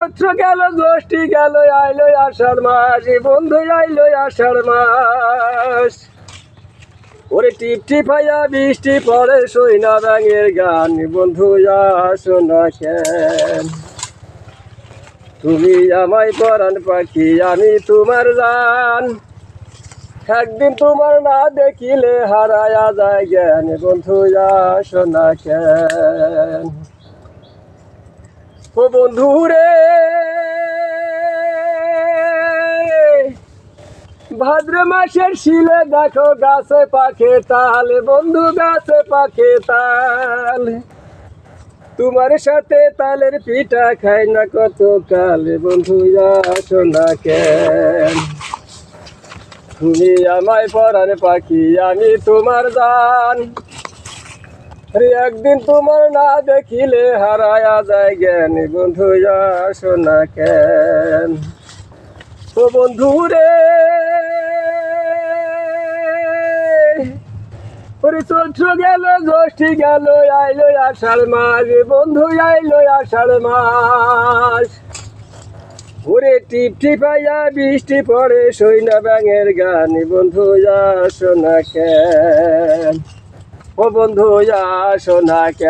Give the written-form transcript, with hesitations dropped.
চৈত্র গেল, জ্যৈষ্ঠী গেল, আইলো আষাঢ় মাস, বন্ধু আইলো আষাঢ় মাস। ওরে টিপ টিপাইয়া বৃষ্টি পড়ে, সই না ব্যাঙের গান, বন্ধু আসো না কেন? তুমি আমায় পরাণ পাখি, আমি তোমার জান। একদিন তোমার না দেখিলে হারায়া যায় জ্ঞান, বন্ধু আসো না কেন? ও বন্ধু রে, ভাদ্র মাসের শিলে দেখো গাছে পাখে তাল, বন্ধু গাছে পাখে তাল। তোমার সাথে তালের পিঠা খাই না কত কাল, বন্ধু আসো না কেন? তুমি আমায় পরাণ পাখি, আমি তোমার জান। একদিন তোমার না দেখিলে হারায়া যায় জ্ঞান, বন্ধু আসো না কেন? ও বন্ধু রে, ওরে চৈত্র গেল, জ্যৈষ্ঠী গেল, আইলো আষাঢ় মাস, বন্ধু আইলো আষাঢ় মাস। ওরে টিপ টিপাইয়া বৃষ্টি পড়ে, সই না ব্যাঙের গান, বন্ধু আসো না কেন? ও বন্ধু আসো না কেন?